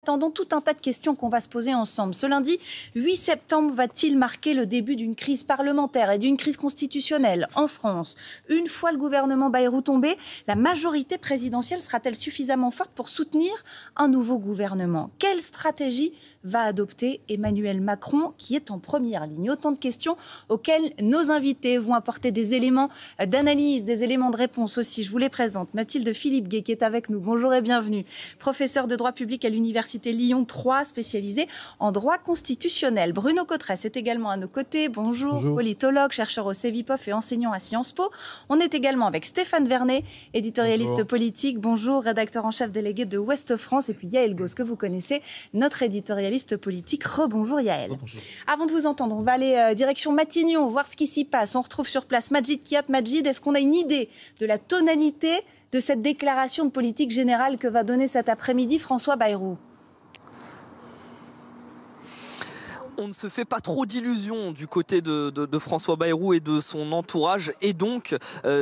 Attendons tout un tas de questions qu'on va se poser ensemble. Ce lundi 8 septembre va-t-il marquer le début d'une crise parlementaire et d'une crise constitutionnelle en France? Une fois le gouvernement Bayrou tombé, la majorité présidentielle sera-t-elle suffisamment forte pour soutenir un nouveau gouvernement? Quelle stratégie va adopter Emmanuel Macron, qui est en première ligne? Autant de questions auxquelles nos invités vont apporter des éléments d'analyse, des éléments de réponse aussi. Je vous les présente. Mathilde Philippe-Gué qui est avec nous. Bonjour et bienvenue. Professeure de droit public à l'Université Lyon 3, spécialisée en droit constitutionnel. Bruno Cotresse est également à nos côtés. Bonjour. Bonjour. Politologue, chercheur au CEVIPOF et enseignant à Sciences Po. On est également avec Stéphane Vernet, éditorialiste Bonjour. politique. Bonjour, rédacteur en chef délégué de Ouest France. Et puis Yael Gauze, que vous connaissez, notre éditorialiste politique. Rebonjour Yael. Bonjour. Avant de vous entendre, on va aller direction Matignon, voir ce qui s'y passe. On retrouve sur place Majid Kiat. Majid, est-ce qu'on a une idée de la tonalité de cette déclaration de politique générale que va donner cet après-midi François Bayrou? On ne se fait pas trop d'illusions du côté de François Bayrou et de son entourage. Et donc,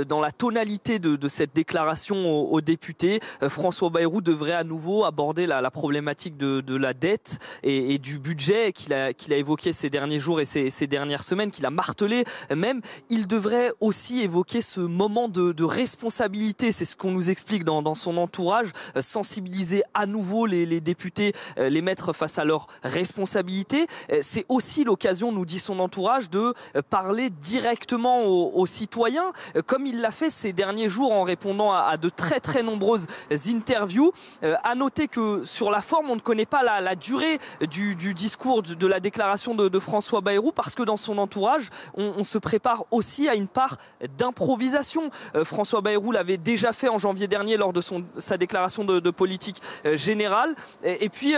dans la tonalité de cette déclaration aux députés, François Bayrou devrait à nouveau aborder la problématique de la dette et du budget qu'il a évoqué ces derniers jours et ces dernières semaines, qu'il a martelé même. Il devrait aussi évoquer ce moment de responsabilité. C'est ce qu'on nous explique dans son entourage. Sensibiliser à nouveau les députés, les mettre face à leurs responsabilités. C'est aussi l'occasion, nous dit son entourage, de parler directement aux citoyens, comme il l'a fait ces derniers jours en répondant à de très très nombreuses interviews. À noter que sur la forme, on ne connaît pas la durée du discours, de la déclaration de François Bayrou, parce que dans son entourage, on se prépare aussi à une part d'improvisation. François Bayrou l'avait déjà fait en janvier dernier lors de sa déclaration de politique générale. Et puis,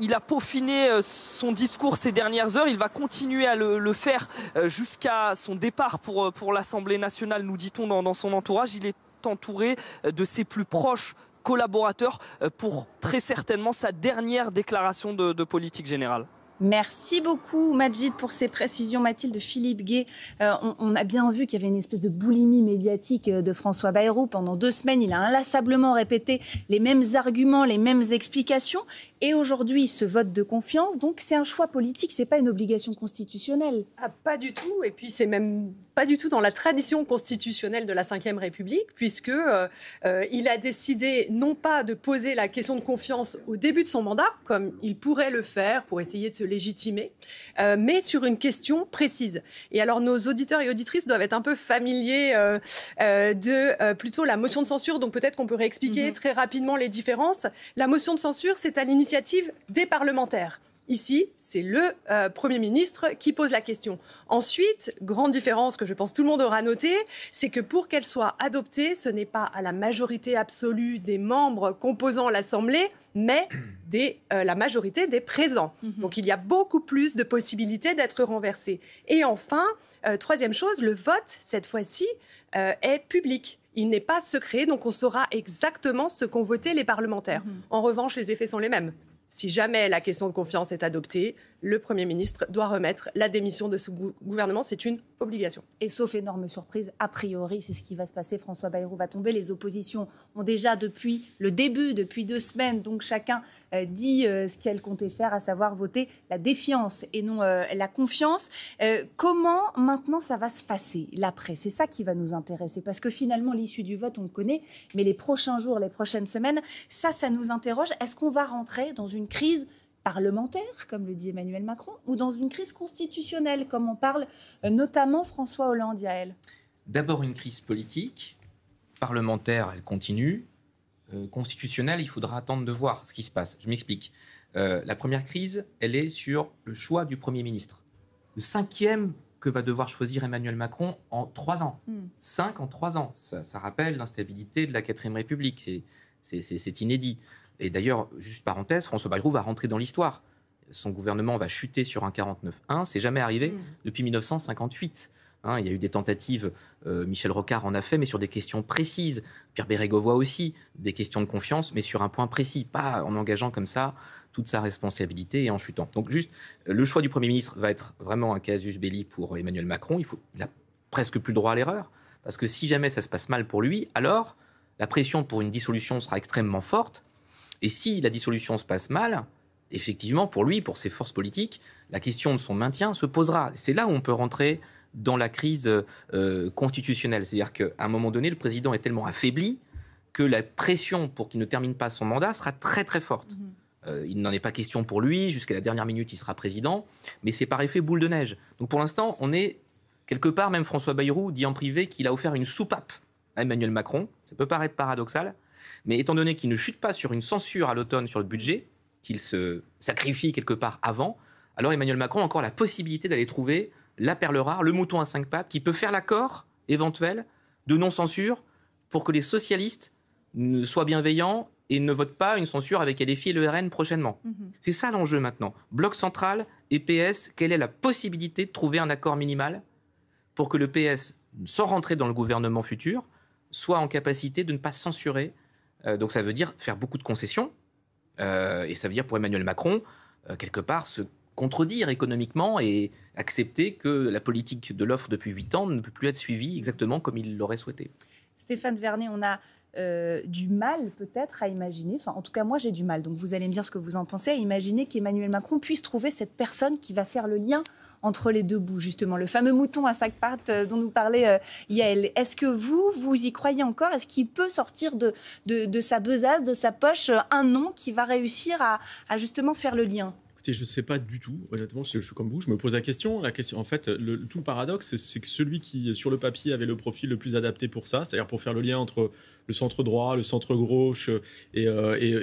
il a peaufiné son discours ces dernières heures. Il va continuer à le faire jusqu'à son départ pour l'Assemblée nationale, nous dit-on dans son entourage. Il est entouré de ses plus proches collaborateurs pour très certainement sa dernière déclaration de politique générale. Merci beaucoup Majid pour ces précisions. Mathilde Philippe-Gué, on a bien vu qu'il y avait une espèce de boulimie médiatique de François Bayrou. Pendant 2 semaines, il a inlassablement répété les mêmes arguments, les mêmes explications. Et aujourd'hui, ce vote de confiance, donc c'est un choix politique, c'est pas une obligation constitutionnelle. Ah, pas du tout, et puis c'est même pas du tout dans la tradition constitutionnelle de la Ve République, puisque il a décidé non pas de poser la question de confiance au début de son mandat, comme il pourrait le faire pour essayer de se légitimer, mais sur une question précise. Et alors nos auditeurs et auditrices doivent être un peu familiers de plutôt la motion de censure, donc peut-être qu'on peut réexpliquer très rapidement les différences. La motion de censure, c'est à l'initiative des parlementaires. Ici, c'est le Premier ministre qui pose la question. Ensuite, grande différence que je pense tout le monde aura notée, c'est que pour qu'elle soit adoptée, ce n'est pas à la majorité absolue des membres composant l'Assemblée, mais la majorité des présents. Donc il y a beaucoup plus de possibilités d'être renversée. Et enfin, troisième chose, le vote, cette fois-ci, est public. Il n'est pas secret, donc on saura exactement ce qu'ont voté les parlementaires. En revanche, les effets sont les mêmes. Si jamais la question de confiance est adoptée, le Premier ministre doit remettre la démission de ce gouvernement. C'est une obligation. Et sauf énorme surprise, a priori, c'est ce qui va se passer. François Bayrou va tomber. Les oppositions ont déjà, depuis le début, depuis 2 semaines, donc chacun dit ce qu'elle comptait faire, à savoir voter la défiance et non la confiance. Comment maintenant ça va se passer, l'après? C'est ça qui va nous intéresser. Parce que finalement, l'issue du vote, on le connaît. Mais les prochains jours, les prochaines semaines, ça nous interroge. Est-ce qu'on va rentrer dans une crise parlementaire, comme le dit Emmanuel Macron, ou dans une crise constitutionnelle, comme on parle notamment François Hollande, Yael? D'abord une crise politique, parlementaire, elle continue. Constitutionnelle, il faudra attendre de voir ce qui se passe. Je m'explique. La première crise, elle est sur le choix du Premier ministre. Le 5e que va devoir choisir Emmanuel Macron en 3 ans. 5 en 3 ans. Ça rappelle l'instabilité de la 4ème République. C'est inédit. Et d'ailleurs, juste parenthèse, François Bayrou va rentrer dans l'histoire. Son gouvernement va chuter sur un 49-1. C'est jamais arrivé depuis 1958. Il y a eu des tentatives, Michel Rocard en a fait, mais sur des questions précises. Pierre Bérégovoy aussi, des questions de confiance, mais sur un point précis, pas en engageant comme ça toute sa responsabilité et en chutant. Donc juste, le choix du Premier ministre va être vraiment un casus belli pour Emmanuel Macron. Il n'a presque plus le droit à l'erreur, parce que si jamais ça se passe mal pour lui, alors la pression pour une dissolution sera extrêmement forte. Et si la dissolution se passe mal, effectivement, pour lui, pour ses forces politiques, la question de son maintien se posera. C'est là où on peut rentrer dans la crise constitutionnelle. C'est-à-dire qu'à un moment donné, le président est tellement affaibli que la pression pour qu'il ne termine pas son mandat sera très très forte. Il n'en est pas question pour lui, jusqu'à la dernière minute il sera président, mais c'est par effet boule de neige. Donc pour l'instant, on est quelque part, même François Bayrou dit en privé qu'il a offert une soupape à Emmanuel Macron. Ça peut paraître paradoxal, mais étant donné qu'il ne chute pas sur une censure à l'automne sur le budget, qu'il se sacrifie quelque part avant, alors Emmanuel Macron a encore la possibilité d'aller trouver la perle rare, le mouton à 5 pattes, qui peut faire l'accord éventuel de non-censure pour que les socialistes soient bienveillants et ne votent pas une censure avec LFI et le RN prochainement. C'est ça l'enjeu maintenant. Bloc central et PS, quelle est la possibilité de trouver un accord minimal pour que le PS, sans rentrer dans le gouvernement futur, soit en capacité de ne pas censurer. Donc ça veut dire faire beaucoup de concessions, et ça veut dire pour Emmanuel Macron, quelque part, se contredire économiquement et accepter que la politique de l'offre depuis 8 ans ne peut plus être suivie exactement comme il l'aurait souhaité. Stéphane Vernet, on a du mal peut-être à imaginer, enfin en tout cas moi j'ai du mal, donc vous allez me dire ce que vous en pensez, à imaginer qu'Emmanuel Macron puisse trouver cette personne qui va faire le lien entre les deux bouts, justement, le fameux mouton à 5 pattes dont nous parlait Yael. Est-ce que vous y croyez encore? Est-ce qu'il peut sortir de sa besace, de sa poche, un nom qui va réussir à justement faire le lien? Je ne sais pas du tout, honnêtement, je suis comme vous, je me pose la question. En fait, tout le paradoxe, c'est que celui qui, sur le papier, avait le profil le plus adapté pour ça, c'est-à-dire pour faire le lien entre le centre droit, le centre gauche, et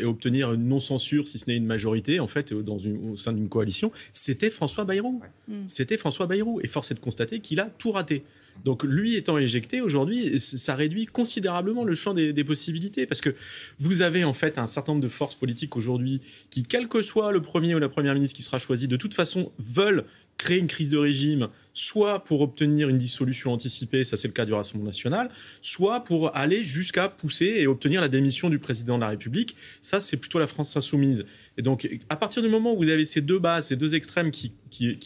obtenir une non-censure, si ce n'est une majorité, en fait, au sein d'une coalition, c'était François Bayrou. C'était François Bayrou. Et force est de constater qu'il a tout raté. Donc lui étant éjecté aujourd'hui, ça réduit considérablement le champ des possibilités, parce que vous avez en fait un certain nombre de forces politiques aujourd'hui qui, quel que soit le premier ou la première ministre qui sera choisi, de toute façon veulent créer une crise de régime, soit pour obtenir une dissolution anticipée, ça c'est le cas du Rassemblement national, soit pour aller jusqu'à pousser et obtenir la démission du président de la République. Ça c'est plutôt la France insoumise. Et donc à partir du moment où vous avez ces deux bases, ces deux extrêmes qui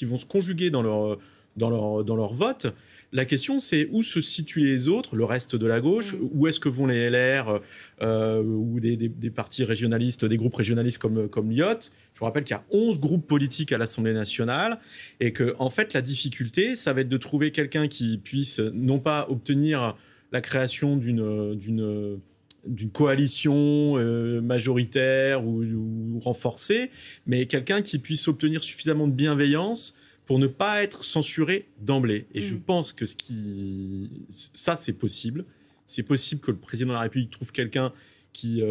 vont se conjuguer dans leur vote, la question, c'est où se situent les autres, le reste de la gauche, où est-ce que vont les LR ou des partis régionalistes, des groupes régionalistes comme l'IOT. Je vous rappelle qu'il y a 11 groupes politiques à l'Assemblée nationale et que, en fait, la difficulté, ça va être de trouver quelqu'un qui puisse non pas obtenir la création d'une coalition majoritaire ou renforcée, mais quelqu'un qui puisse obtenir suffisamment de bienveillance pour ne pas être censuré d'emblée. Et je pense que ça, c'est possible. C'est possible que le président de la République trouve quelqu'un qui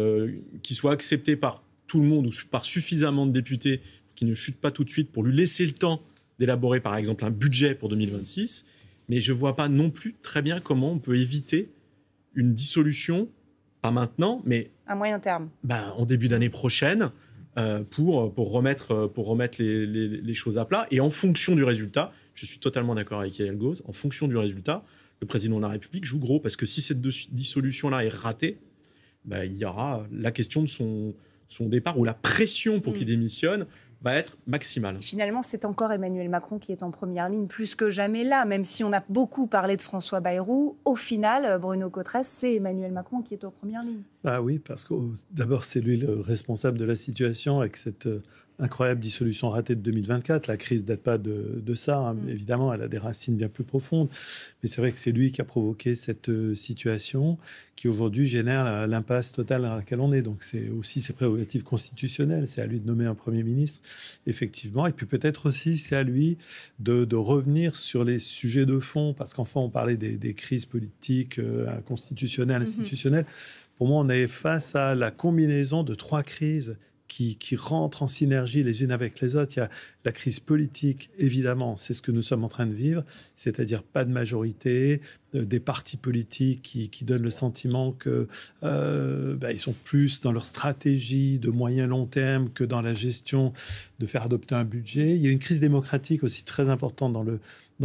soit accepté par tout le monde ou par suffisamment de députés qui ne chute pas tout de suite pour lui laisser le temps d'élaborer, par exemple, un budget pour 2026. Mais je ne vois pas non plus très bien comment on peut éviter une dissolution, pas maintenant, mais à moyen terme. En début d'année prochaine, pour remettre les choses à plat. Et en fonction du résultat, je suis totalement d'accord avec Yael Gauze, en fonction du résultat, le président de la République joue gros, parce que si cette dissolution-là est ratée, il y aura la question de son départ, ou la pression pour qu'il démissionne va être maximale. Finalement, c'est encore Emmanuel Macron qui est en première ligne, plus que jamais là, même si on a beaucoup parlé de François Bayrou. Au final, Bruno Cotresse, c'est Emmanuel Macron qui est en première ligne. Oui, parce que d'abord, c'est lui le responsable de la situation avec cette incroyable dissolution ratée de 2024. La crise ne date pas de ça, hein. Évidemment, elle a des racines bien plus profondes. Mais c'est vrai que c'est lui qui a provoqué cette situation qui, aujourd'hui, génère l'impasse totale dans laquelle on est. Donc, c'est aussi ses prérogatives constitutionnelles. C'est à lui de nommer un Premier ministre, effectivement. Et puis, peut-être aussi, c'est à lui de revenir sur les sujets de fond. Parce qu'enfin, on parlait des crises politiques, constitutionnelles, institutionnelles. Pour moi, on est face à la combinaison de 3 crises qui rentrent en synergie les unes avec les autres. Il y a la crise politique, évidemment, c'est ce que nous sommes en train de vivre, c'est-à-dire pas de majorité, des partis politiques qui donnent le sentiment qu'ils sont plus dans leur stratégie de moyen long terme que dans la gestion de faire adopter un budget. Il y a une crise démocratique aussi très importante dans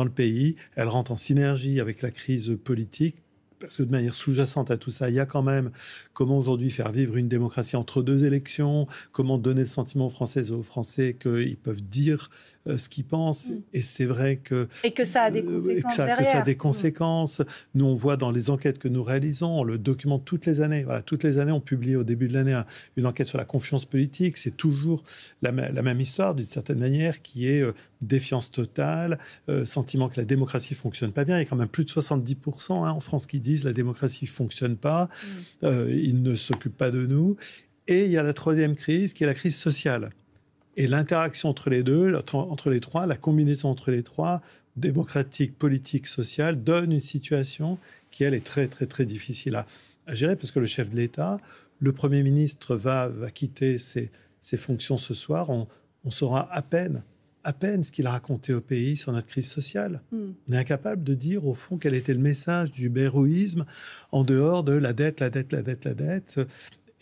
le pays. Elle rentre en synergie avec la crise politique. Parce que de manière sous-jacente à tout ça, il y a quand même comment aujourd'hui faire vivre une démocratie entre 2 élections, comment donner le sentiment aux Françaises et aux Français qu'ils peuvent dire ce qu'ils pensent. Et c'est vrai que... Et que ça a des conséquences derrière. Que ça a des conséquences. Nous, on voit dans les enquêtes que nous réalisons, on le documente toutes les années. Voilà, toutes les années, on publie au début de l'année une enquête sur la confiance politique. C'est toujours la même histoire, d'une certaine manière, qui est défiance totale, sentiment que la démocratie ne fonctionne pas bien. Il y a quand même plus de 70% en France qui disent la démocratie ne fonctionne pas, ils ne s'occupent pas de nous. Et il y a la troisième crise, qui est la crise sociale. Et l'interaction entre les deux, entre les trois, la combinaison entre les trois, démocratique, politique, sociale, donne une situation qui, elle, est très, très, très difficile à gérer, parce que le chef de l'État, le Premier ministre va quitter ses fonctions ce soir. On saura à peine ce qu'il a raconté au pays sur notre crise sociale. On est incapable de dire, au fond, quel était le message du bérouisme en dehors de la dette.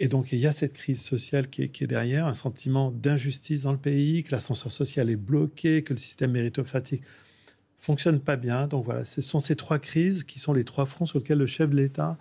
Et donc, il y a cette crise sociale qui est derrière, un sentiment d'injustice dans le pays, que l'ascenseur social est bloqué, que le système méritocratique fonctionne pas bien. Donc voilà, ce sont ces trois crises qui sont les trois fronts sur lesquels le chef de l'État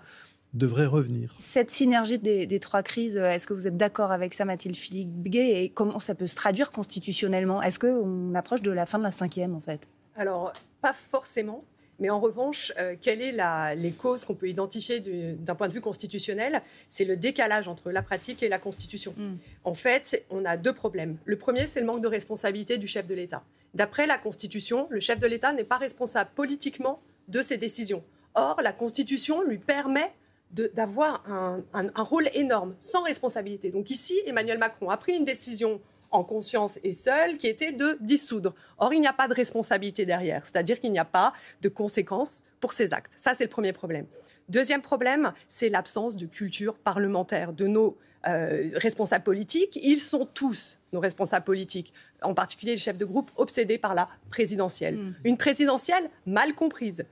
devrait revenir. Cette synergie des trois crises, est-ce que vous êt d'accord avec ça, Mathilde Filigue-Gué, et comment ça peut se traduire constitutionnellement? Est-ce qu'on approche de la fin de la 5e, en fait? Alors, pas forcément. Mais en revanche, quelles sont les causes qu'on peut identifier d'un point de vue constitutionnel? C'est le décalage entre la pratique et la Constitution. En fait, on a deux problèmes. Le premier, c'est le manque de responsabilité du chef de l'État. D'après la Constitution, le chef de l'État n'est pas responsable politiquement de ses décisions. Or, la Constitution lui permet d'avoir un rôle énorme, sans responsabilité. Donc ici, Emmanuel Macron a pris une décision en conscience et seul, qui était de dissoudre. Or, il n'y a pas de responsabilité derrière, c'est-à-dire qu'il n'y a pas de conséquences pour ces actes. Ça, c'est le premier problème. Deuxième problème, c'est l'absence de culture parlementaire de nos responsables politiques. Ils sont tous, nos responsables politiques, en particulier les chefs de groupe, obsédés par la présidentielle. Une présidentielle mal comprise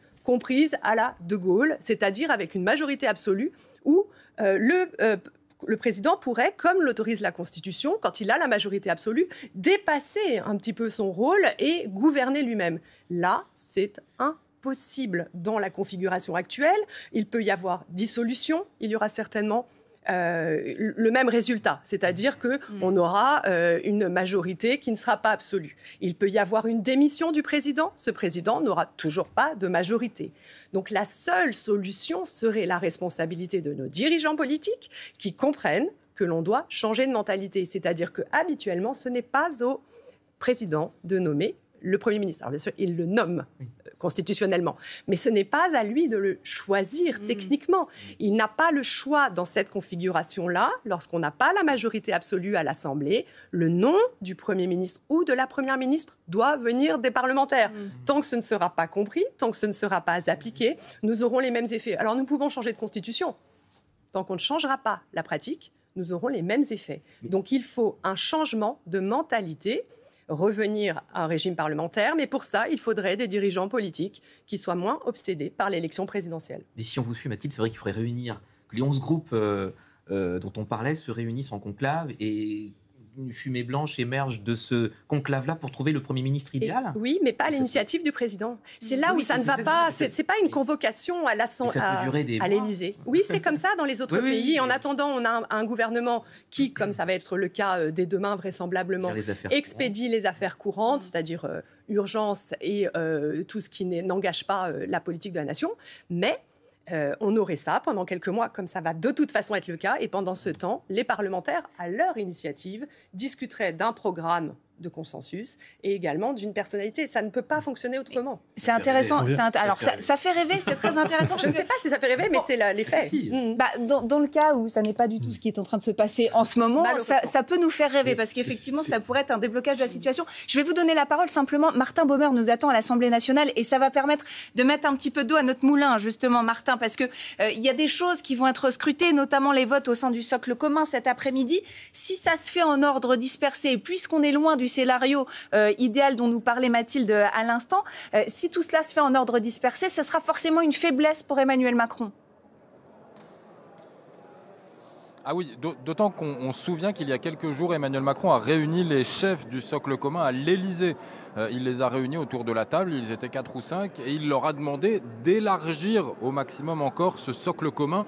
à la De Gaulle, c'est-à-dire avec une majorité absolue où le président pourrait, comme l'autorise la Constitution, quand il a la majorité absolue, dépasser un petit peu son rôle et gouverner lui-même. Là, c'est impossible dans la configuration actuelle. Il peut y avoir dissolution, il y aura certainement le même résultat, c'est-à-dire qu'on aura une majorité qui ne sera pas absolue. Il peut y avoir une démission du président, ce président n'aura toujours pas de majorité. Donc la seule solution serait la responsabilité de nos dirigeants politiques qui comprennent que l'on doit changer de mentalité, c'est-à-dire qu'habituellement, ce n'est pas au président de nommer le Premier ministre. Alors bien sûr, il le nomme constitutionnellement, mais ce n'est pas à lui de le choisir techniquement. Il n'a pas le choix dans cette configuration-là, lorsqu'on n'a pas la majorité absolue à l'Assemblée, le nom du Premier ministre ou de la Première ministre doit venir des parlementaires. Tant que ce ne sera pas compris, tant que ce ne sera pas appliqué, nous aurons les mêmes effets. Alors nous pouvons changer de constitution. Tant qu'on ne changera pas la pratique, nous aurons les mêmes effets. Donc il faut un changement de mentalité, revenir à un régime parlementaire, mais pour ça, il faudrait des dirigeants politiques qui soient moins obsédés par l'élection présidentielle. Mais si on vous suit, Mathilde, c'est vrai qu'il faudrait réunir, que les 11 groupes dont on parlait se réunissent en conclave et une fumée blanche émerge de ce conclave-là pour trouver le Premier ministre idéal. Oui, mais pas à l'initiative du président. C'est là où ça ne va pas. C'est pas une convocation à l'Élysée. Oui, c'est comme ça dans les autres pays. En attendant, on a un gouvernement qui, comme ça va être le cas dès demain vraisemblablement, expédie les affaires courantes, c'est-à-dire urgence et tout ce qui n'engage pas la politique de la nation. Mais on aurait ça pendant quelques mois, comme ça va de toute façon être le cas. Et pendant ce temps, les parlementaires, à leur initiative, discuteraient d'un programme de consensus et également d'une personnalité. Ça ne peut pas fonctionner autrement. C'est intéressant. Alors, ça fait rêver, c'est très intéressant. Je ne sais pas si ça fait rêver, mais c'est les faits. Dans le cas où ça n'est pas du tout ce qui est en train de se passer en ce moment, ça peut nous faire rêver, parce qu'effectivement, ça pourrait être un déblocage de la situation. Je vais vous donner la parole simplement. Martin Baumer nous attend à l'Assemblée nationale et ça va permettre de mettre un petit peu d'eau à notre moulin, justement, Martin, parce qu'il y a des choses qui vont être scrutées, notamment les votes au sein du socle commun cet après-midi. Si ça se fait en ordre dispersé, puisqu'on est loin du scénario idéal dont nous parlait Mathilde à l'instant, si tout cela se fait en ordre dispersé, ça sera forcément une faiblesse pour Emmanuel Macron. Ah oui, d'autant qu'on se souvient qu'il y a quelques jours, Emmanuel Macron a réuni les chefs du socle commun à l'Élysée. Il les a réunis autour de la table, ils étaient 4 ou 5, et il leur a demandé d'élargir au maximum encore ce socle commun.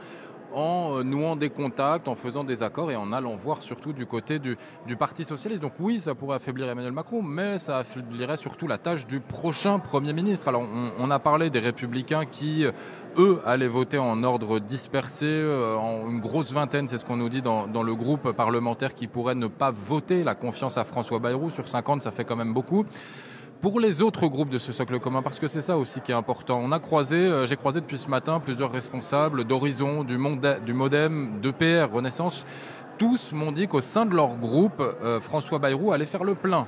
en nouant des contacts, en faisant des accords et en allant voir surtout du côté du Parti socialiste. Donc oui, ça pourrait affaiblir Emmanuel Macron, mais ça affaiblirait surtout la tâche du prochain Premier ministre. Alors on a parlé des Républicains qui, eux, allaient voter en ordre dispersé, en une grosse vingtaine, c'est ce qu'on nous dit dans le groupe parlementaire, qui pourrait ne pas voter la confiance à François Bayrou. Sur 50, ça fait quand même beaucoup. Pour les autres groupes de ce socle commun, parce que c'est ça aussi qui est important. J'ai croisé depuis ce matin plusieurs responsables d'Horizon, du MoDem, d'EPR, Renaissance. Tous m'ont dit qu'au sein de leur groupe, François Bayrou allait faire le plein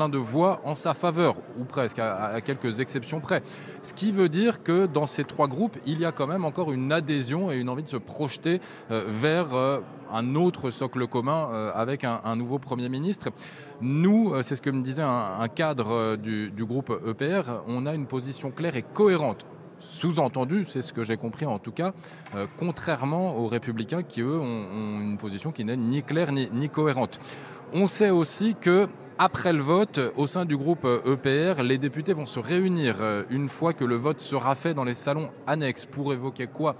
de voix en sa faveur, ou presque, à quelques exceptions près. Ce qui veut dire que dans ces 3 groupes, il y a quand même encore une adhésion et une envie de se projeter vers un autre socle commun avec un nouveau Premier ministre. Nous, c'est ce que me disait un cadre du groupe EPR, on a une position claire et cohérente. Sous-entendu, c'est ce que j'ai compris en tout cas, contrairement aux Républicains qui, eux, ont une position qui n'est ni claire ni cohérente. On sait aussi que après le vote, au sein du groupe EPR, les députés vont se réunir une fois que le vote sera fait dans les salons annexes. Pour évoquer quoi ?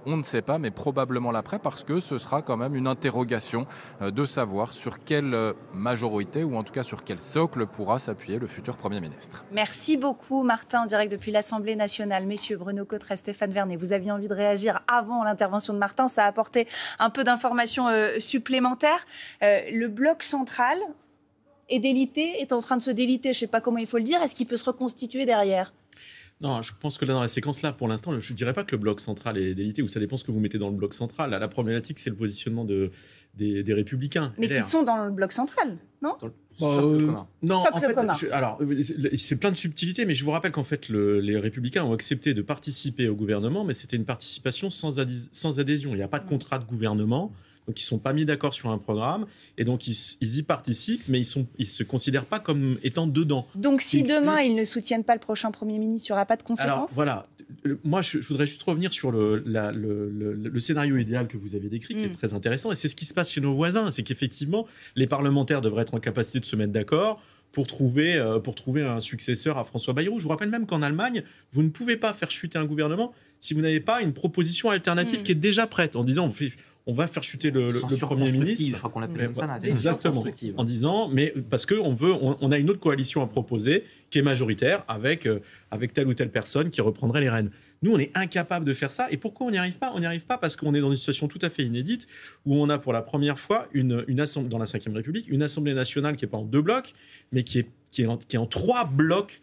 On ne sait pas, mais probablement l'après, parce que ce sera quand même une interrogation de savoir sur quelle majorité, ou en tout cas sur quel socle, pourra s'appuyer le futur Premier ministre. Merci beaucoup, Martin, en direct depuis l'Assemblée nationale. Messieurs, Bruno Cotteret, Stéphane Vernet, vous aviez envie de réagir avant l'intervention de Martin. Ça a apporté un peu d'informations supplémentaires. Le bloc central est en train de se déliter. Je ne sais pas comment il faut le dire. Est-ce qu'il peut se reconstituer derrière ? Non, je pense que là, dans la séquence-là, pour l'instant, je ne dirais pas que le bloc central est délité, ou ça dépend ce que vous mettez dans le bloc central. Là, la problématique, c'est le positionnement des Républicains. Mais qui sont dans le bloc central, non ? Non, socle en fait, commun. Alors, c'est plein de subtilités, mais je vous rappelle qu'en fait, les Républicains ont accepté de participer au gouvernement, mais c'était une participation sans adhésion. Il n'y a pas de contrat de gouvernement, donc ils ne sont pas mis d'accord sur un programme, et donc ils y participent, mais ils ne se considèrent pas comme étant dedans. Donc si demain ils ne soutiennent pas le prochain Premier ministre, il n'y aura pas de conséquences ? Alors voilà, moi je voudrais juste revenir sur le scénario idéal que vous avez décrit, qui est très intéressant, et c'est ce qui se passe chez nos voisins, c'est qu'effectivement, les parlementaires devraient être en capacité de se mettre d'accord pour trouver un successeur à François Bayrou. Je vous rappelle même qu'en Allemagne, vous ne pouvez pas faire chuter un gouvernement si vous n'avez pas une proposition alternative qui est déjà prête, en disant on va faire chuter le Premier ministre. Je crois qu'on l'appelle comme ça. Exactement. En disant, mais parce qu'on a une autre coalition à proposer qui est majoritaire avec telle ou telle personne qui reprendrait les rênes. Nous, on est incapable de faire ça. Et pourquoi on n'y arrive pas ? On n'y arrive pas parce qu'on est dans une situation tout à fait inédite où on a pour la première fois une assemblée, dans la Ve République, une Assemblée nationale qui n'est pas en 2 blocs, mais qui est en 3 blocs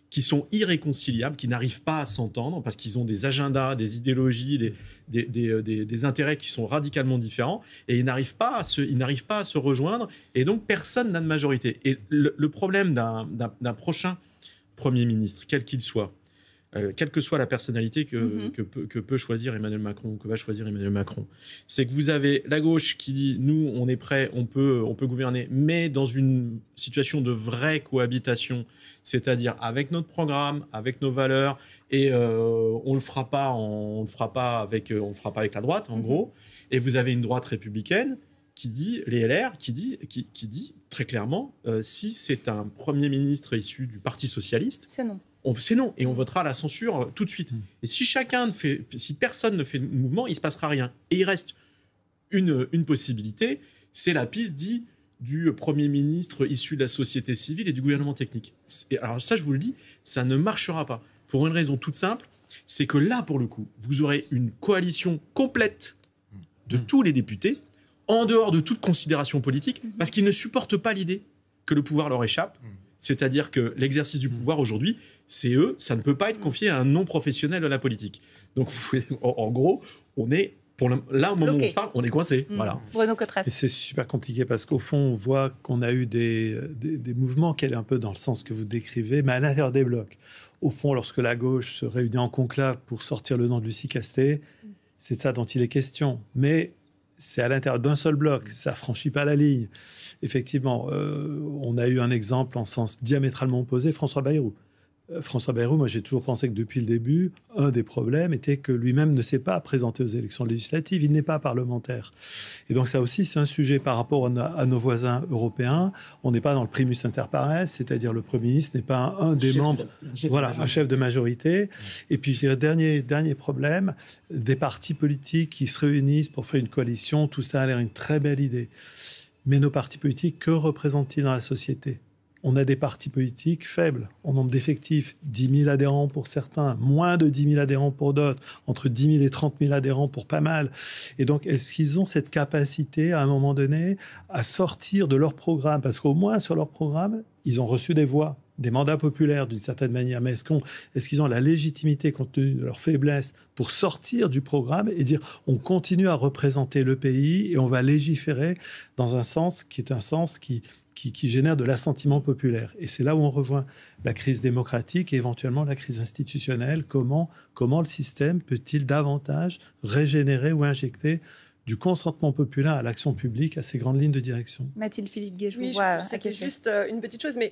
qui sont irréconciliables, qui n'arrivent pas à s'entendre parce qu'ils ont des agendas, des idéologies, des intérêts qui sont radicalement différents, et ils n'arrivent pas à se rejoindre, et donc personne n'a de majorité. Et le problème d'un prochain Premier ministre, quel qu'il soit, quelle que soit la personnalité que peut choisir Emmanuel Macron, que va choisir Emmanuel Macron, c'est que vous avez la gauche qui dit nous on est prêt, on peut gouverner, mais dans une situation de vraie cohabitation, c'est-à-dire avec notre programme, avec nos valeurs, et on le fera pas avec la droite en gros. Et vous avez une droite républicaine qui dit, les LR, qui dit très clairement, si c'est un Premier ministre issu du Parti socialiste, c'est non. C'est non, et on votera la censure tout de suite. Et si personne ne fait de mouvement, il ne se passera rien. Et il reste une possibilité, c'est la piste dite du Premier ministre issu de la société civile et du gouvernement technique. Alors ça, je vous le dis, ça ne marchera pas. Pour une raison toute simple, c'est que là, pour le coup, vous aurez une coalition complète de tous les députés, en dehors de toute considération politique, parce qu'ils ne supportent pas l'idée que le pouvoir leur échappe. C'est-à-dire que l'exercice du pouvoir aujourd'hui, c'est eux, ça ne peut pas être confié à un non-professionnel de la politique. Donc, en gros, on est, là, au moment où on se parle, on est coincé. Voilà. Bruno Cotteret. Et c'est super compliqué parce qu'au fond, on voit qu'on a eu des mouvements qui allaient un peu dans le sens que vous décrivez, mais à l'intérieur des blocs. Au fond, lorsque la gauche se réunit en conclave pour sortir le nom de Lucie Castet, c'est de ça dont il est question. Mais c'est à l'intérieur d'un seul bloc, ça ne franchit pas la ligne. Effectivement, on a eu un exemple en sens diamétralement opposé, François Bayrou. François Bayrou, moi j'ai toujours pensé que depuis le début, un des problèmes était que lui-même ne s'est pas présenté aux élections législatives, il n'est pas parlementaire. Et donc ça aussi c'est un sujet par rapport à nos voisins européens. On n'est pas dans le primus inter pares, c'est-à-dire le Premier ministre n'est pas un des membres, un chef de majorité. Et puis je dirais dernier problème, des partis politiques qui se réunissent pour faire une coalition, tout ça a l'air une très belle idée. Mais nos partis politiques, que représentent-ils dans la société ? On a des partis politiques faibles en nombre d'effectifs, 10 000 adhérents pour certains, moins de 10 000 adhérents pour d'autres, entre 10 000 et 30 000 adhérents pour pas mal. Et donc, est-ce qu'ils ont cette capacité, à un moment donné, à sortir de leur programme ? Parce qu'au moins, sur leur programme, ils ont reçu des voix, des mandats populaires d'une certaine manière. Mais est-ce qu'ils ont la légitimité, compte tenu de leur faiblesse, pour sortir du programme et dire on continue à représenter le pays et on va légiférer dans un sens qui est un sens qui génère de l'assentiment populaire. Et c'est là où on rejoint la crise démocratique et éventuellement la crise institutionnelle. Comment le système peut-il davantage régénérer ou injecter du consentement populaire à l'action publique, à ces grandes lignes de direction. Mathilde Philippe-Guet, je vous vois. C'était juste une petite chose, mais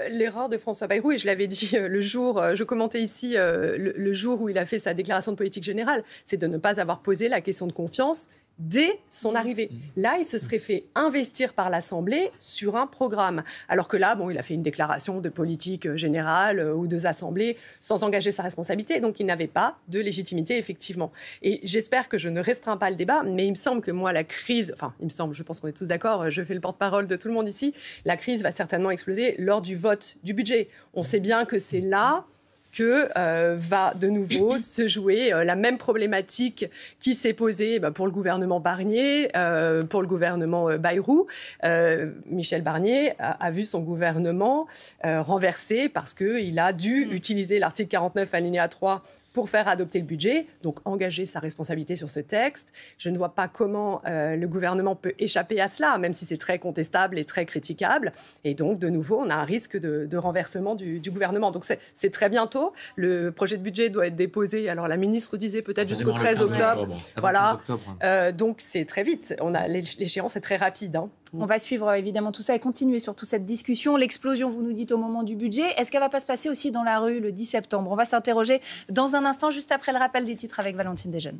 l'erreur de François Bayrou, et je l'avais dit le jour, je commentais ici le jour où il a fait sa déclaration de politique générale, c'est de ne pas avoir posé la question de confiance dès son arrivée. Là, il se serait fait investir par l'Assemblée sur un programme. Alors que là, il a fait une déclaration de politique générale ou deux assemblées sans engager sa responsabilité. Donc, il n'avait pas de légitimité, effectivement. Et j'espère que je ne restreins pas le débat, mais il me semble que moi, la crise... Enfin, il me semble, je pense qu'on est tous d'accord, je fais le porte-parole de tout le monde ici, la crise va certainement exploser lors du vote du budget. On sait bien que c'est là que va de nouveau se jouer la même problématique qui s'est posée pour le gouvernement Barnier, pour le gouvernement Bayrou. Michel Barnier a vu son gouvernement renversé parce qu'il a dû utiliser l'article 49 alinéa 3 pour faire adopter le budget, donc engager sa responsabilité sur ce texte. Je ne vois pas comment le gouvernement peut échapper à cela, même si c'est très contestable et très critiquable. Et donc, de nouveau, on a un risque de renversement du gouvernement. Donc, c'est très bientôt. Le projet de budget doit être déposé, alors la ministre disait peut-être jusqu'au 13 octobre. Voilà. Donc, c'est très vite. L'échéance est très rapide. On va suivre évidemment tout ça et continuer sur toute cette discussion. L'explosion, vous nous dites, au moment du budget. Est-ce qu'elle ne va pas se passer aussi dans la rue le 10 septembre ? On va s'interroger dans un instant, juste après le rappel des titres avec Valentine Desjeunes.